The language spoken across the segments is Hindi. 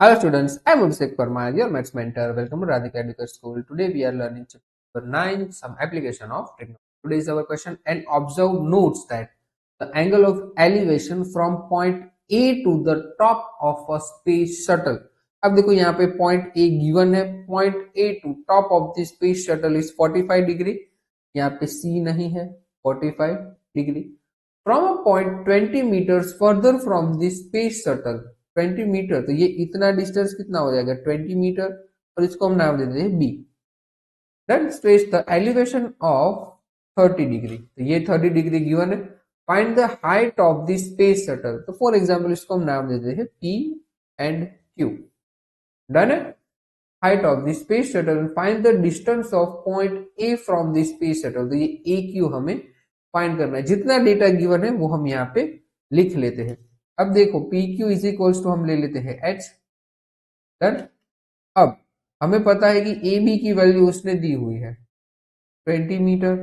Hello students, I am Abhishek Parmar, your maths mentor. Welcome to Radhika Education School. Today we are learning chapter 9, some application of trigonometry. Today is our question and observe notes that the angle of elevation from point A to the top of a space shuttle. अब देखो यहाँ पे point A given है, point A to top of the space shuttle is 45 degree. यहाँ पे C नहीं है, 45 degree. From a point 20 meters further from the space shuttle 20 metre, तो ये इतना डिस्टेंस कितना हो जाएगा 20 मीटर, और इसको हम नाम दे देते हैं B. Then stretch the elevation of 30 degree, तो ये 30 डिग्री गिवन है। Find the height of the space shuttle, तो फॉर एग्जांपल इसको हम नाम देते हैं पी एंड क्यू। डन है। Height of the space shuttle and find the distance of point A from the space shuttle, तो ये ए क्यू हमें फाइंड करना है। जितना डेटा गिवन है वो हम यहाँ पे लिख लेते हैं। अब देखो P Q is equals to हम ले लेते हैं एच। डन। अब हमें पता है कि ए बी की वैल्यू उसने दी हुई है 20 मीटर।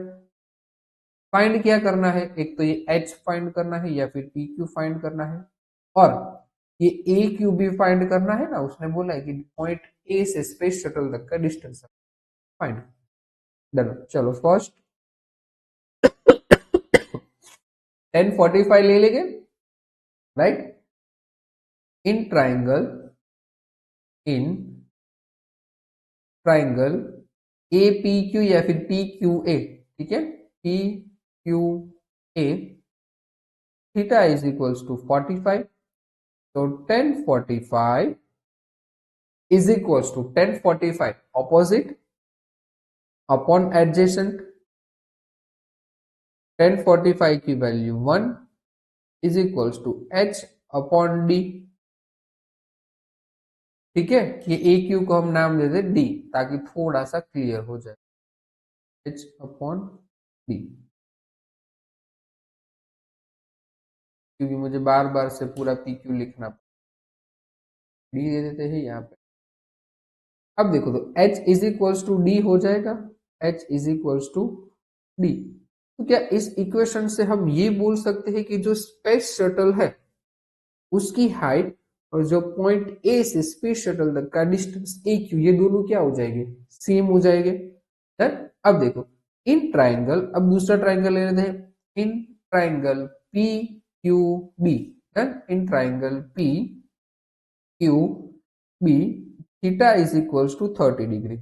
फाइंड क्या करना है, एक तो ये एच फाइंड करना है या फिर पी क्यू फाइंड करना है, और ये ए क्यू भी फाइंड करना है ना। उसने बोला है कि पॉइंट ए से स्पेस शटल तक का डिस्टेंस फाइंड। डन। चलो फर्स्ट 1045 ले लेंगे, right. In triangle A P Q या फिर पी क्यू ए, ठीक है, P Q A, theta is equals to 45, तो 1045 is equals to 1045 opposite upon adjacent. 1045 की value 1 is equals to H upon D, ठीक है। ये ए क्यू को हम नाम दे दे डी ताकि थोड़ा सा क्लियर हो जाए, एच अपॉन डी, क्योंकि मुझे बार बार से पूरा पी क्यू लिखना, डी दे देते हैं यहाँ पे। अब देखो तो h is equals to D हो जाएगा, h is equals to D. तो क्या इस इक्वेशन से हम ये बोल सकते हैं कि जो स्पेस शटल है उसकी हाइट और जो पॉइंट ए से स्पेस शटल तक का डिस्टेंस ए क्यू, ये दोनों क्या हो जाएंगे, सेम हो जाएंगे। अब देखो इन ट्राइंगल, अब दूसरा ट्राइंगल ले लेते हैं, in triangle P Q B, in triangle P Q B theta is equals to 30 degree.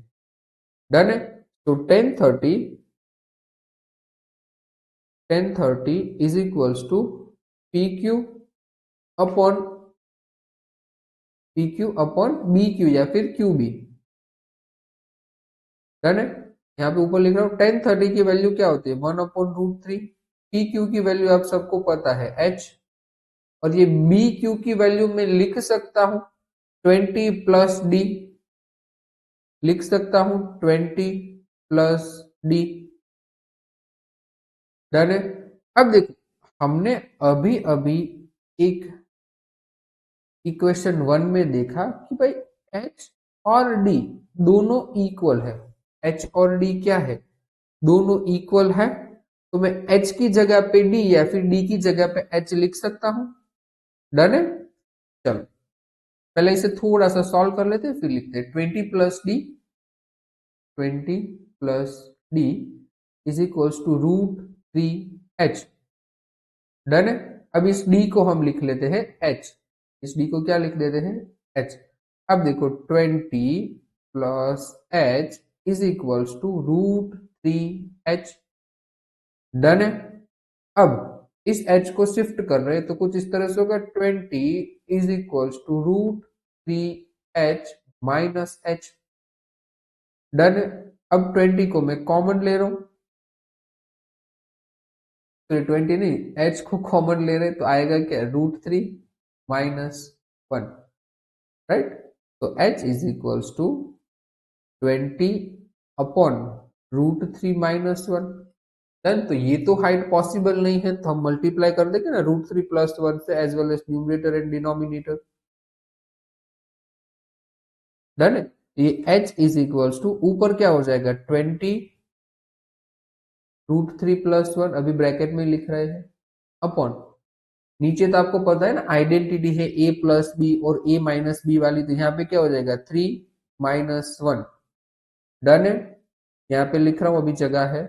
Done है। तो 1030 is equals to P Q upon B Q या फिर क्यू बी। डन है। यहाँ पे ऊपर लिख रहा हूँ 1030 की वैल्यू क्या होती है 1 अपॉन रूट 3। पी क्यू की वैल्यू आप सबको पता है h, और ये बी क्यू की वैल्यू मैं लिख सकता हूं 20 प्लस डी, लिख सकता हूं 20 प्लस डी। डन है। अब देखो हमने अभी अभी एक इक्वेशन 1 में देखा कि भाई h और d दोनों इक्वल है, h और d क्या है, दोनों इक्वल है। तो मैं h की जगह पे d या फिर d की जगह पे h लिख सकता हूं। डन है। चलो पहले इसे थोड़ा सा सॉल्व कर लेते हैं फिर लिखते हैं 20 plus D, 20 plus D is equals to root 3h। Done है। अब इस d को हम लिख लेते हैं h, इस d को क्या लिख देते हैं h। अब देखो 20 plus h is equals to root 3h। Done है। अब इस h को शिफ्ट कर रहे हैं तो कुछ इस तरह से होगा 20 is equals to root 3h minus h। Done है। अब 20 को मैं कॉमन ले रहा हूं, तो 20 नहीं h को कॉमन ले रहे तो आएगा क्या रूट 3 माइनस 1, राइट। तो h is equals to 20 upon root 3 minus 1। Done. तो ये तो हाइट पॉसिबल नहीं है तो हम मल्टीप्लाई कर देंगे ना रूट 3 प्लस 1 से as well as numerator and denominator. Done है। ये h इज इक्वल्स टू ऊपर क्या हो जाएगा 20 रूट 3 प्लस 1 अभी ब्रैकेट में लिख रहे हैं अपॉन नीचे तो आपको पता है ना आइडेंटिटी है a प्लस बी और a माइनस बी वाली, तो यहाँ पे क्या हो जाएगा 3 माइनस 1। डन है, यहाँ पे लिख रहा हूं अभी जगह है।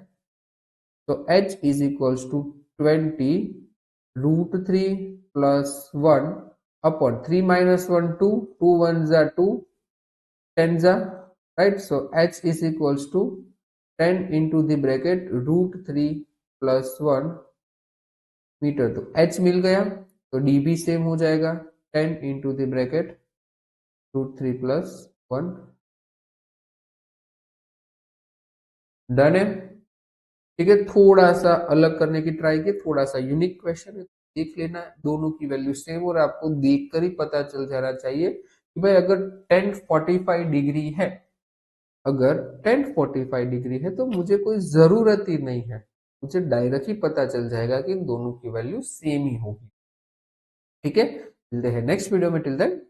तो h is equals to 20 root 3 plus 1 upon 3 minus 1 2, 2 1 जा 2, 10 जा, right. So h is equals to 10 into the bracket root 3 plus 1 metre. तो h मिल गया, तो d भी सेम हो जाएगा 10 into the bracket root 3 plus 1। Done है, ठीक है। थोड़ा सा अलग करने की ट्राई की, थोड़ा सा यूनिक क्वेश्चन है, देख लेना दोनों की वैल्यू सेम, और आपको देखकर ही पता चल जाना चाहिए कि भाई अगर 1045 डिग्री है, अगर 1045 डिग्री है तो मुझे कोई जरूरत ही नहीं है, मुझे डायरेक्ट ही पता चल जाएगा कि इन दोनों की वैल्यू सेम ही होगी। ठीक है, मिलते हैं नेक्स्ट वीडियो में, टिल देन